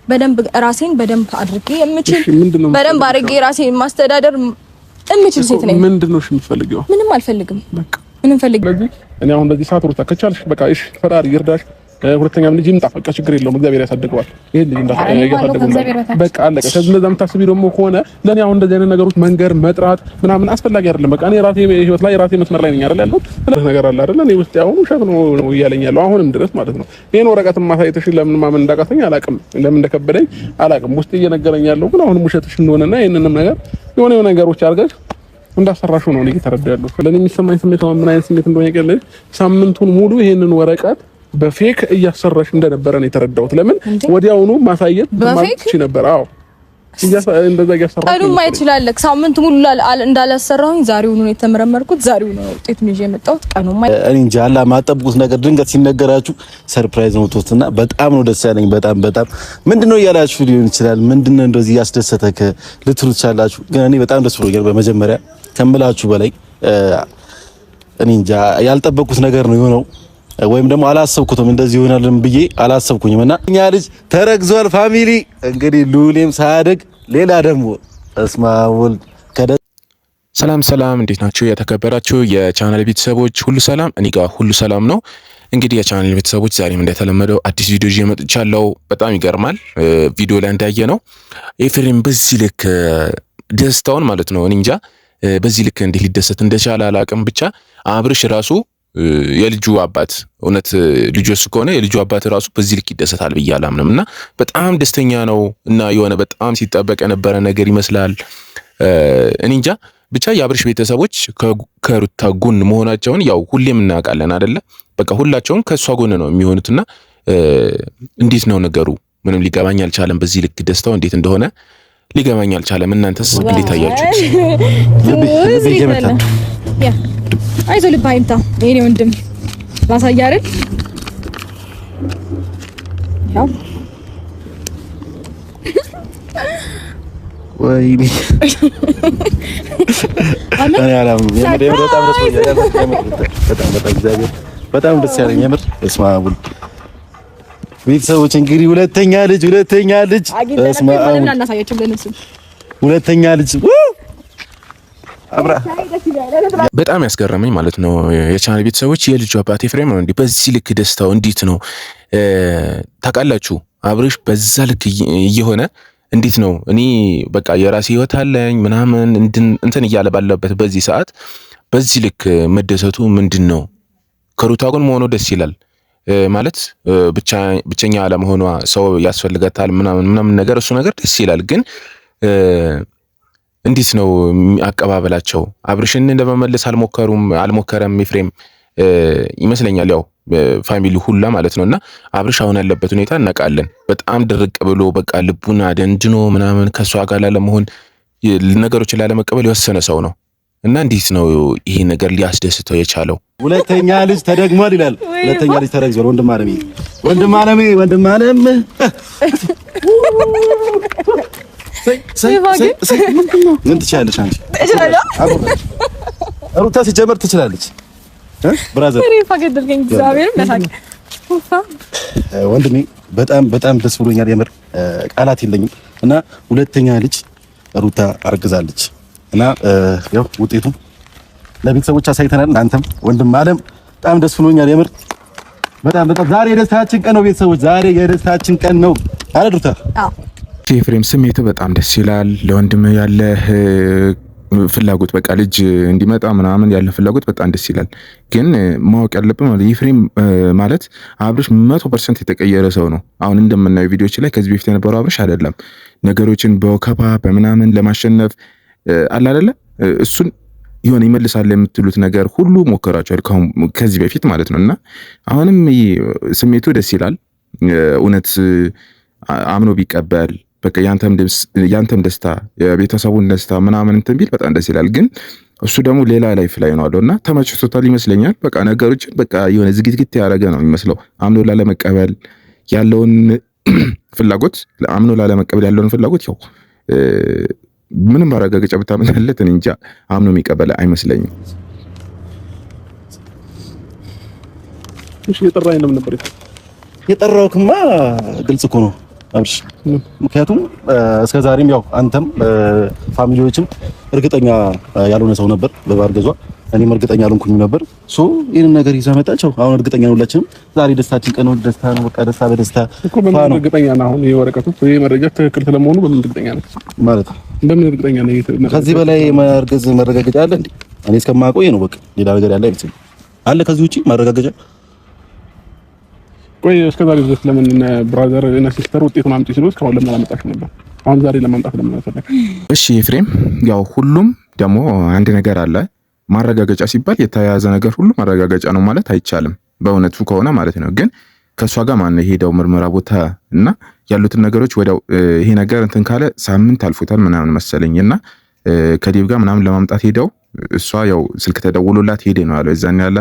በደንብ ራሴን በደንብ አድርጌ የምችል በደንብ አድርጌ ራሴን ማስተዳደር የምችል ሴት ነኝ። ምንድነው የምትፈልጊው? ምንም አልፈልግም። በቃ ምንም ፈልግ። እኔ አሁን በዚህ ሰዓት ሩታ ከቻልሽ በቃ እሺ፣ ፈጣሪ ይርዳሽ። ሁለተኛም ልጅ ይምጣ፣ በቃ ችግር የለውም። እግዚአብሔር ያሳድገዋል። ይሄ ልጅ እንዳታሳድገው በቃ አለቀ። ከዚህ እንደዛ የምታስቢ ደግሞ ከሆነ ለኔ አሁን እንደዚህ አይነት ነገሮች መንገር መጥራት ምናምን አስፈላጊ አይደለም። በቃ እኔ ራሴ ህይወት ላይ ራሴ መስመር ላይ ነኝ አይደል ያለው ነገር አለ አይደል? እኔ ውስጥ ያው ውሸት ነው እያለኝ ያለው አሁንም ድረስ ማለት ነው። ይሄን ወረቀት ማሳየትሽ ለምን ማመን እንዳቃተኝ አላቅም፣ ለምን እንደከበደኝ አላቅም። ውስጥ እየነገረኝ ያለው ግን አሁንም ውሸትሽ እንደሆነና ይሄንንም ነገር የሆነ ነገሮች አድርገሽ እንዳሰራሹ ነው እኔ እየተረዳለሁ። ለኔ የሚሰማኝ ስሜት ምን አይነት ስሜት እንደሆነ ይቀርልኝ። ሳምንቱን ሙሉ ይሄንን ወረቀት በፌክ እያሰራሽ እንደነበረ ነው የተረዳሁት። ለምን ወዲያውኑ ማሳየት ማለት ነበር? አዎ እንደዛ እያሰራሽ ቀኑን ማየት ይችላል። ሳምንት ሙሉ እንዳላሰራሁኝ ዛሬው ነው የተመረመርኩት። ዛሬው ነው ውጤት ይዤ የመጣሁት። ቀኑን ማየት እኔ እንጃ አላማጠብቁት ነገር ድንገት ሲነገራችሁ ሰርፕራይዝ ነው ተውትና በጣም ነው ደስ ያለኝ። በጣም ምንድነው እያላችሁ ሊሆን ይችላል። ምንድነው እንደዚህ ያስደሰተከ ልትሉት ይችላላችሁ። ግን እኔ በጣም ደስ ብሎኛል። በመጀመሪያ ከምላችሁ በላይ እኔ እንጃ ያልጠበቁት ነገር ነው የሆነው። ወይም ደግሞ አላሰብኩትም እንደዚህ ይሆናልም ብዬ አላሰብኩኝም። እና እኛ ልጅ ተረግዟል። ፋሚሊ እንግዲህ ሉሌም ሳያደግ ሌላ ደግሞ እስማውል ከደ ሰላም፣ እንዴት ናችሁ? የተከበራችሁ የቻናል ቤተሰቦች ሁሉ ሰላም፣ እኔ ጋር ሁሉ ሰላም ነው። እንግዲህ የቻናል ቤተሰቦች ዛሬም እንደተለመደው አዲስ ቪዲዮ ይዤ መጥቻለሁ። በጣም ይገርማል። ቪዲዮ ላይ እንዳየ ነው ኤፍሬም በዚህ ልክ ደስታውን ማለት ነው እኔ እንጃ በዚህ ልክ እንዴት ሊደሰት እንደቻለ አላቅም። ብቻ አብርሽ ራሱ የልጁ አባት እውነት ልጆስ ከሆነ የልጁ አባት ራሱ በዚህ ልክ ይደሰታል ብዬ አላምንም። እና በጣም ደስተኛ ነው እና የሆነ በጣም ሲጠበቅ የነበረ ነገር ይመስላል። እኔ እንጃ ብቻ የአብርሽ ቤተሰቦች ከሩታ ጎን መሆናቸውን ያው ሁሌም እናውቃለን አይደለ? በቃ ሁላቸውም ከሷ ጎን ነው የሚሆኑትና እንዴት ነው ነገሩ? ምንም ሊገባኝ አልቻለም። በዚህ ልክ ደስታው እንዴት እንደሆነ ሊገባኝ አልቻለም። እናንተስ እንዴት አያችሁት? አይዞህ ልብ አይምታ የኔ ወንድም ላሳይ አይደል? ያው ወይኔ በጣም ደስ ያለኝ የምር እስማቡል ቤተሰቦች እንግዲህ ሁለተኛ ልጅ ሁለተኛ ልጅ በጣም ያስገረመኝ ማለት ነው የቻናል ቤተሰቦች የልጁ አባት ኤፍሬም ነው እንዴ በዚህ ልክ ደስታው እንዴት ነው ታውቃላችሁ? አብርሽ በዛ ልክ እየሆነ እንዴት ነው እኔ በቃ የራሴ ህይወት አለኝ ምናምን እንትን እያለ ባለበት በዚህ ሰዓት በዚህ ልክ መደሰቱ ምንድነው? ከሩታ ጎን መሆኑ ደስ ይላል ማለት ብቸኛ አለመሆኗ ሰው ያስፈልጋታል ምናምን ነገር እሱ ነገር ደስ ይላል። ግን እንዴት ነው አቀባበላቸው? አብርሽን ለመመለስ አልሞከረም ኤፍሬም ይመስለኛል። ያው ፋሚሊ ሁላ ማለት ነውና አብርሽ አሁን ያለበት ሁኔታ እናውቃለን። በጣም ድርቅ ብሎ በቃ ልቡና ደንድኖ ምናምን ከሷ ጋር ላለመሆን ነገሮችን ላለመቀበል የወሰነ ሰው ነው። እና እንዴት ነው ይሄ ነገር ሊያስደስተው የቻለው? ሁለተኛ ልጅ ተደግሟል ይላል። ሁለተኛ ልጅ ተረግዟል። ወንድም አለሜ ምን ትችላለሽ አንቺ? ሩታ ሲጀመር ትችላለች። ብራዘር ወንድሜ በጣም ደስ ብሎኛል። የምር ቃላት የለኝም። እና ሁለተኛ ልጅ ሩታ አርግዛለች እና ያው ውጤቱ ለቤተሰቦች አሳይተናል። አንተም ወንድም አለም በጣም ደስ ብሎኛል። የምር በጣም ዛሬ የደስታችን ቀን ነው ቤተሰቦች፣ ዛሬ የደስታችን ቀን ነው አለ ሩታ። አዎ ኤፍሬም ስሜቱ በጣም ደስ ይላል። ለወንድም ያለ ፍላጎት በቃ ልጅ እንዲመጣ ምናምን ያለ ፍላጎት በጣም ደስ ይላል። ግን ማወቅ ያለብን ማለት ኤፍሬም ማለት አብርሽ 100% የተቀየረ ሰው ነው። አሁን እንደምናየው ቪዲዮዎች ላይ ከዚህ በፊት የነበረው አብርሽ አይደለም። ነገሮችን በወከባ በምናምን ለማሸነፍ አለ አይደለ? እሱን ይሆን ይመልሳል የምትሉት ነገር ሁሉ ሞከራችኋል ከዚህ በፊት ማለት ነውና አሁንም ስሜቱ ደስ ይላል። እውነት አምኖ ቢቀበል በቃ ያንተም ደስታ የቤተሰቡን ደስታ ምናምን እንትን ቢል በጣም ደስ ይላል። ግን እሱ ደግሞ ሌላ ላይፍ ላይ ነው አለውና ተመችቶታል ይመስለኛል። በቃ ነገሮችን በቃ የሆነ ዝግትግት ያደረገ ነው የሚመስለው። አምኖ ላለመቀበል ያለውን ፍላጎት ያው ምንም ማረጋገጫ ብታመጣለት እኔ እንጃ አምኖ የሚቀበል አይመስለኝም። እሺ የጠራኸኝ ለምን ነበር? የጠራሁክማ ግልጽ እኮ ነው። አብሽ ምክንያቱም እስከዛሬም ያው አንተም ፋሚሊዎችም እርግጠኛ ያልሆነ ሰው ነበር በማርገዟ እኔም እርግጠኛ አልሆንኩኝ ነበር ሶ ይሄን ነገር ይዛ መጣቸው አሁን እርግጠኛ ነው ሁላችንም ዛሬ ደስታችን ቀን ነው ደስታ ነው በቃ ደስታ በደስታ እኮ በምን እርግጠኛ ነው አሁን የወረቀቱ ይሄ መረጃ ትክክል ስለመሆኑ በምን እርግጠኛ ነው ማለት እንደምን እርግጠኛ ነው ከዚህ በላይ ማርገዝ መረጋገጫ አለ እንዴ እኔ እስከማውቀው ይሄ ነው በቃ ሌላ ነገር ያለ አይመስልም አለ ከዚህ ውጪ ማረጋገጫ ቆይ እስከዛሬ ድረስ ለምን ብራዘር እና ሲስተር ውጤቱን አምጪ ሲሉ እስካሁን ለምን አላመጣሽ ነበር አሁን ዛሬ ለማምጣት ለምን አልፈለክ እሺ ኤፍሬም ያው ሁሉም ደግሞ አንድ ነገር አለ ማረጋገጫ ሲባል የተያያዘ ነገር ሁሉ ማረጋገጫ ነው ማለት አይቻልም በእውነቱ ከሆነ ማለት ነው ግን ከሷ ጋር ማን ሄደው ምርመራ ቦታ እና ያሉትን ነገሮች ወዲያው ይሄ ነገር እንትን ካለ ሳምንት አልፎታል ምናምን መሰለኝና ከዲብ ጋር ምናምን ለማምጣት ሄደው እሷ ያው ስልክ ተደውሎላት ሄደ ነው ያለው እዛን ያለ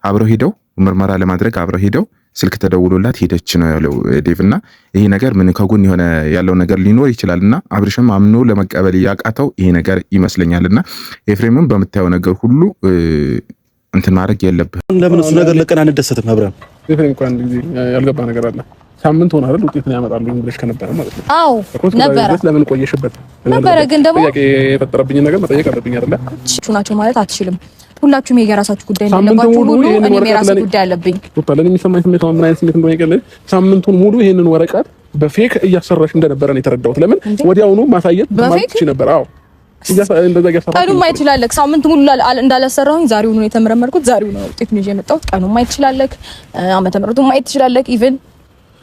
አብረው ሄደው ምርመራ ለማድረግ አብረው ሄደው ስልክ ተደውሎላት ሄደች ነው ያለው ዴቭና ይሄ ነገር ምን ከጎን የሆነ ያለው ነገር ሊኖር ይችላልና አብርሽም አምኖ ለመቀበል ያቃተው ይሄ ነገር ይመስለኛልና ኤፍሬምም በመታየው ነገር ሁሉ እንትን ማድረግ የለብህ ለምን እሱ ነገር ለቀን አንደሰትም አብረን ኤፍሬም እንኳን እንዴ ያልገባ ነገር አለ ሳምንት ሆነ አይደል ውጤቱን ያመጣሉ ብለሽ ከነበረ ማለት ነው አዎ ነበር ለምን ቆየሽበት ነበር ግን ደግሞ ጥያቄ የፈጠረብኝ ነገር መጠየቅ አለብኝ አይደል እሱ ናቸው ማለት አትችልም ሁላችሁም የየራሳችሁ ጉዳይ ነው ያለባችሁ ሁሉ እኔም የራሴ ጉዳይ አለብኝ ወጣለን የሚሰማኝ ስሜት ምን አይነት ስሜት እንደሆነ ይቀርልኝ ሳምንቱን ሙሉ ይሄንን ወረቀት በፌክ እያሰራሽ እንደነበረ ነው የተረዳሁት ለምን ወዲያውኑ ማሳየት ማጥች ነበር አዎ እንደዛ እያሰራሽ ቀኑን ማየት ይችላልክ ሳምንት ሙሉ እንዳላሰራሁኝ ዛሬውኑ ነው የተመረመርኩት ዛሬውኑ ነው ውጤቱን ይዤ የመጣሁት ቀኑን ማየት ይችላልክ ዓመተ ምህረቱን ማየት ይችላልክ ኢቭን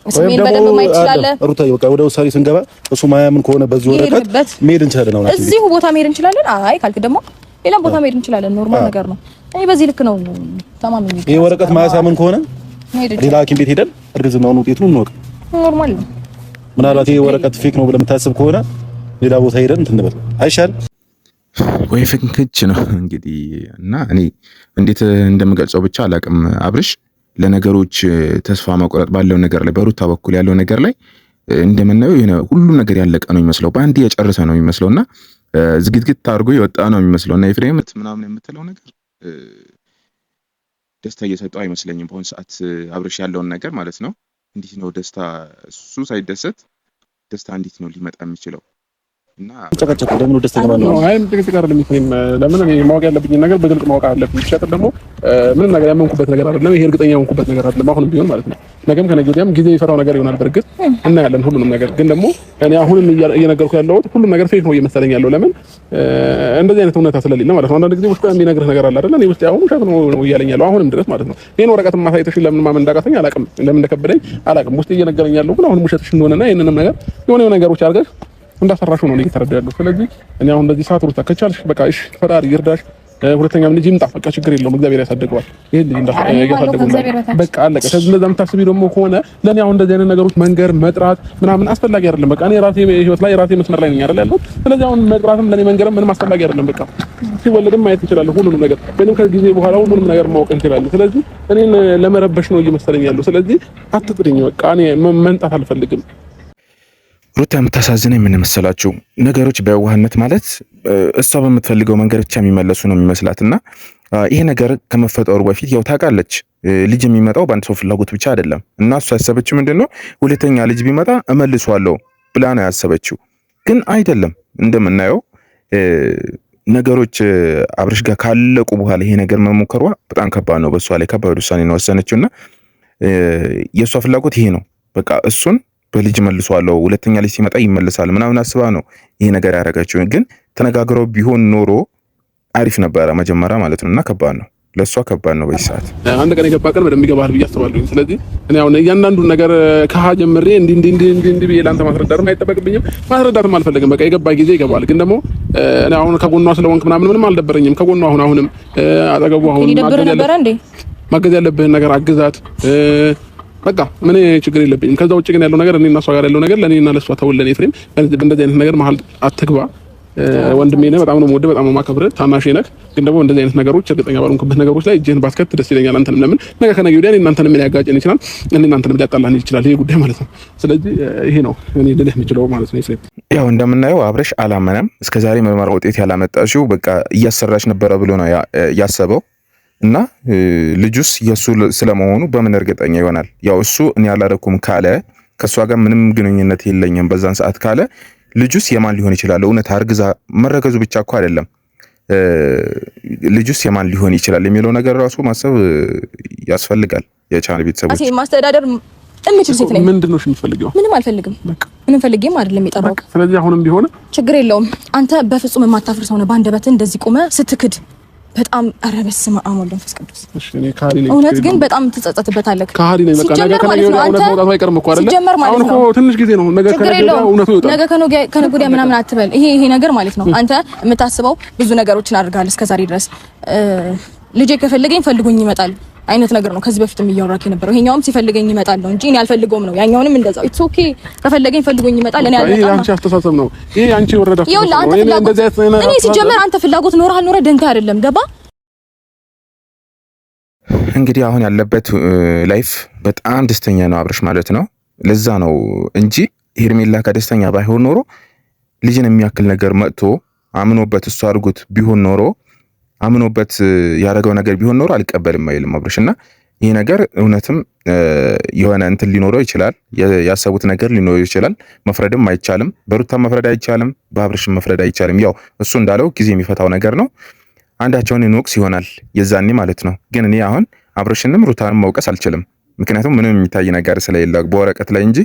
ስሜን በደንብ ማየት ይችላልክ ሩታ በቃ ወደ ውሳኔ ስንገባ እሱ ማያምን ከሆነ በዚህ ወረቀት መሄድ እንችላለን አሁን እዚሁ ቦታ መሄድ እንችላለን አይ ካልክ ደግሞ ሌላ ቦታ መሄድ እንችላለን ኖርማል ነገር ነው እኔ በዚህ ልክ ነው ተማምኝ ይሄ ወረቀት ማያሳምን ከሆነ ሌላ ሐኪም ቤት ሄደን እርግዝናውን ውጤቱን እንወቅ ኖርማል ነው ምናልባት ይሄ ወረቀት ፌክ ነው ብለህ የምታስብ ከሆነ ሌላ ቦታ ሄደን እንትን እንበል አይሻል ወይ ፍንክች ነው እንግዲህ እና እኔ እንዴት እንደምገልጸው ብቻ አላቅም አብርሽ ለነገሮች ተስፋ መቁረጥ ባለው ነገር ላይ በሩታ በኩል ያለው ነገር ላይ እንደምናየው የሆነ ሁሉም ነገር ያለቀ ነው የሚመስለው በአንድ የጨረሰ ነው የሚመስለውና ዝግትግት አድርጎ የወጣ ነው የሚመስለውና ኤፍሬም ምናምን የምትለው ነገር ደስታ እየሰጠው አይመስለኝም በአሁን ሰዓት አብርሽ ያለውን ነገር ማለት ነው እንዴት ነው ደስታ እሱ ሳይደሰት ደስታ እንዴት ነው ሊመጣ የሚችለው እና ጨቀጨቀ ደግሞ ደስተኛ ማለት ነው አይም ጥቅጥቅ አይደለም ይሄም ለምን እኔ ማወቅ ያለብኝ ነገር በግልጽ ማወቅ አለብኝ ሸጥ ደግሞ ምንም ነገር ያመንኩበት ነገር አይደለም ይሄ እርግጠኛ ያመንኩበት ነገር አይደለም አሁንም ቢሆን ማለት ነው ነገም ከነገ ወዲያም ጊዜ ይፈራው ነገር ይሆናል በርግጥ እና ያለን ሁሉንም ነገር ግን ደግሞ እኔ አሁንም እየነገርኩ ያለሁት ሁሉም ነገር ፌክ ነው እየመሰለኝ ያለው ለምን እንደዚህ አይነት እውነታ ስለሌለ ማለት ነው አንዳንድ ጊዜ ውስጥ የሚነግርህ ነገር አለ አይደል እኔ ውስጥ አሁን ሸጥ ነው እያለኝ ያለው አሁንም ድረስ ማለት ነው ይሄን ወረቀት ማሳየትሽ ለምን ማመን እንዳቃተኝ አላቅም ለምን እንደከበደኝ አላቅም ውስጥ እየነገረኝ ያለው ግን አሁንም ውሸትሽ እንደሆነና ይሄንንም ነገር የሆነ ነገሮች አድርገሽ እንዳሰራሽው ነው እየተረዳ ያለው ስለዚህ እኔ አሁን እንደዚህ ሰዓት ሩታ ከቻልሽ በቃ እሺ ፈጣሪ ይርዳሽ ሁለተኛም ልጅ ይምጣ በቃ ችግር የለውም እግዚአብሔር ያሳድገዋል ይሄ ልጅ እንዳያሳድገው በቃ አለቀ ከዚህ እንደዛ የምታስቢ ደግሞ ከሆነ ለኔ አሁን እንደዚህ አይነት ነገሮች መንገር መጥራት ምናምን አስፈላጊ አይደለም በቃ እኔ ራሴ ህይወት ላይ ራሴ መስመር ላይ ነኝ አይደል ያለው ስለዚህ አሁን መጥራትም ለኔ መንገርም ምንም አስፈላጊ አይደለም በቃ ሲወለድም ማየት ይችላል ሁሉንም ነገር ምንም ከጊዜ በኋላ ሁሉንም ነገር ማወቅ እንችላለን ስለዚህ እኔን ለመረበሽ ነው እየመሰለኝ ያለው ስለዚህ አትጥሪኝ በቃ እኔ መንጣት አልፈልግም ሩታ የምታሳዝነኝ ምን መሰላችሁ ነገሮች በዋህነት ማለት እሷ በምትፈልገው መንገድ ብቻ የሚመለሱ ነው የሚመስላትና ይሄ ነገር ከመፈጠሩ በፊት ያው ታውቃለች ልጅ የሚመጣው በአንድ ሰው ፍላጎት ብቻ አይደለም እና እሷ ያሰበችው ምንድነው ሁለተኛ ልጅ ቢመጣ እመልሷለሁ ብላ ነው ያሰበችው ግን አይደለም እንደምናየው ነገሮች አብርሽ ጋር ካለቁ በኋላ ይሄ ነገር መሞከሯ በጣም ከባድ ነው በሷ ላይ ከባድ ውሳኔ ነው ወሰነችውና የሷ ፍላጎት ይሄ ነው በቃ እሱን በልጅ መልሷለሁ ሁለተኛ ልጅ ሲመጣ ይመለሳል ምናምን አስባ ነው ይሄ ነገር ያደረገችው ግን ተነጋግረው ቢሆን ኖሮ አሪፍ ነበረ መጀመሪያ ማለት ነውና ከባድ ነው ለሷ ከባድ ነው በዚህ ሰዓት አንድ ቀን የገባ ቀን በደንብ ይገባል ብዬ አስባለሁ ስለዚህ እኔ አሁን እያንዳንዱን ነገር ከሀ ጀምሬ እንዲ ብዬ ላንተ ማስረዳትም አይጠበቅብኝም ማስረዳትም አልፈልግም በቃ የገባ ጊዜ ይገባል ግን ደግሞ እኔ አሁን ከጎኗ ስለሆንክ ምንም አልደበረኝም ከጎኗ አሁንም አጠገቡ አሁን ማገዝ ያለብህን ነገር አግዛት በቃ ምን ችግር የለብኝም ከዛ ውጭ ግን ያለው ነገር እኔና እሷ ጋር ያለው ነገር ለኔና ለሷ ተወለን ኤፍሬም እንደዚህ አይነት ነገር መሀል አትግባ ወንድሜ ነህ በጣም ነው የምወደው በጣም ነው የማከብርህ ታናሽ ነህ ግን ደግሞ እንደዚህ አይነት ነገሮች እርግጠኛ ባልሆንኩበት ነገሮች ላይ እጅህን ባስከት ደስ ይለኛል አንተንም ለምን ነገ ከነገ ወዲያ እናንተንም ምን ያጋጨን ይችላል እናንተንም ሊያጣላን ይችላል ይሄ ጉዳይ ማለት ነው ስለዚህ ይሄ ነው እኔ ልልህ የምችለው ማለት ነው ኤፍሬም ያው እንደምናየው አብርሽ አላመነም እስከዛሬ ምርመራ ውጤት ያላመጣሽው በቃ እያሰራሽ ነበረ ብሎ ነው ያሰበው እና ልጁስ የሱ ስለመሆኑ በምን እርግጠኛ ይሆናል ያው እሱ እኔ ያላረኩም ካለ ከሷ ጋር ምንም ግንኙነት የለኝም በዛን ሰዓት ካለ ልጁስ የማን ሊሆን ይችላል? እውነት አርግዛ መረገዙ ብቻ እኮ አይደለም ልጁስ የማን ሊሆን ይችላል የሚለው ነገር ራሱ ማሰብ ያስፈልጋል። የቻናል ቤተሰቦች ማስተዳደር እምችል ሴት ነኝ። ምንድነው የምትፈልጊው? ምንም አልፈልግም። ምንም ፈልጌም አይደለም የጠራው። ስለዚህ አሁንም ቢሆን ችግር የለውም። አንተ በፍጹም የማታፍር ሰው ነህ። ባንደበት እንደዚህ ቆመ ስትክድ በጣም አረበስ ማአም ወልድ መንፈስ ቅዱስ። እሺ እኔ ካሪ ነኝ። እውነት ግን በጣም ትጸጸትበታለህ። ካሪ ነኝ። በቃ ነገ ከነገ ወዲያ እውነት መውጣቱ አይቀርም እኮ አይደለ? አሁን እኮ ትንሽ ጊዜ ነው። ነገ ከነገ ወዲያ እውነቱ ይወጣል። ነገ ከነገ ወዲያ ምናምን አትበል። ይሄ ነገር ማለት ነው አንተ የምታስበው ብዙ ነገሮችን አድርጋል እስከዛሬ ድረስ። ልጄ ከፈለገኝ ፈልጉኝ ይመጣል አይነት ነገር ነው ከዚህ በፊትም እያወራክ የነበረው። ይሄኛውም ሲፈልገኝ ይመጣል ነው እንጂ እኔ አልፈልገውም ነው። ያኛውንም እንደዛው ኢትስ ኦኬ ከፈለገኝ ፈልጉኝ ይመጣል። እኔ አልመጣም። ይሄ አንቺ አስተሳሰብ ነው። ይሄ አንቺ ወረዳ እኔ ሲጀመር አንተ ፍላጎት ኖርህ አልኖረህ ደንታ አይደለም ገባ። እንግዲህ አሁን ያለበት ላይፍ በጣም ደስተኛ ነው አብርሽ ማለት ነው። ለዛ ነው እንጂ ሄርሜላ ከደስተኛ ባይሆን ኖሮ ልጅን የሚያክል ነገር መጥቶ አምኖበት እሱ አድርጎት ቢሆን ኖሮ አምኖበት ያደረገው ነገር ቢሆን ኖሮ አልቀበልም አይልም አብርሽና ይሄ ነገር እውነትም የሆነ እንትን ሊኖረው ይችላል። ያሰቡት ነገር ሊኖረው ይችላል። መፍረድም አይቻልም። በሩታ መፍረድ አይቻልም፣ በአብርሽም መፍረድ አይቻልም። ያው እሱ እንዳለው ጊዜ የሚፈታው ነገር ነው። አንዳቸውን እንወቅስ ይሆናል የዛኔ ማለት ነው። ግን እኔ አሁን አብርሽንም ሩታንም መውቀስ አልችልም። ምክንያቱም ምንም የሚታይ ነገር ስለሌለ በወረቀት ላይ እንጂ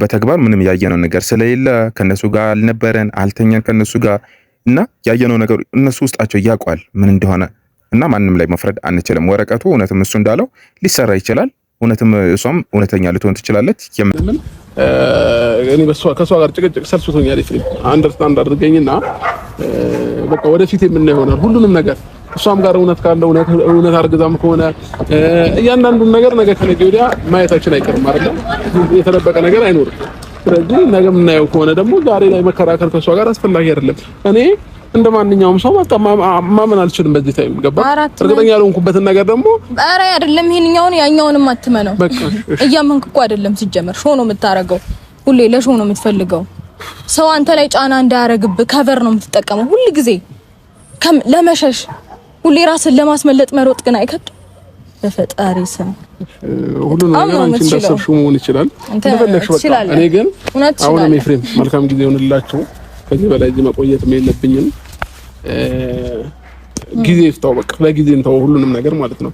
በተግባር ምንም ያየነው ነገር ስለሌለ ከነሱ ጋር አልነበረን፣ አልተኛን ከነሱ ጋር እና ያየነው ነገር እነሱ ውስጣቸው ያውቃል ምን እንደሆነ እና ማንም ላይ መፍረድ አንችልም። ወረቀቱ እውነትም እሱ እንዳለው ሊሰራ ይችላል። እውነትም እሷም እውነተኛ ልትሆን ትችላለች። እኔ ከሷ ጋር ጭቅጭቅ ሰልችቶኛል። ኤፍሬም አንደርስታንድ አድርገኝና በቃ ወደፊት የምናየው ይሆናል ሁሉንም ነገር። እሷም ጋር እውነት ካለ እውነት አርግዛም ከሆነ እያንዳንዱን ነገር ነገ ከነገ ወዲያ ማየታችን አይቀርም አይደል? የተደበቀ ነገር አይኖርም። ስለዚህ ነገ የምናየው ከሆነ ደግሞ ዛሬ ላይ መከራከር ከሷ ጋር አስፈላጊ አይደለም። እኔ እንደ ማንኛውም ሰው በቃ ማመን አልችልም በዚህ ታይም ገባ። እርግጠኛ ያልሆንኩበትን ነገር ደግሞ ኧረ አይደለም ይሄንኛውን ያኛውንም አትመነው። በቃ እያመንክ እኮ አይደለም ሲጀመር ሾው ነው የምታረገው። ሁሌ ለሾው ነው የምትፈልገው። ሰው አንተ ላይ ጫና እንዳያረግብህ ከቨር ነው የምትጠቀመው ሁሉ ጊዜ ለመሸሽ ሁሌ ራስን ለማስመለጥ መሮጥ ግን አይከብድ። በፈጣሪ ስም ሁሉንም ነገር አንቺ እንዳሰብሽው መሆን ይችላል። እንደፈለግሽ በቃ እኔ ግን አሁንም ኤፍሬም መልካም ጊዜ ይሁንላችሁ። ከዚህ በላይ እዚህ መቆየትም የለብኝም። ጊዜ ይፍታው በቃ ለጊዜ እንተው ሁሉንም ነገር ማለት ነው።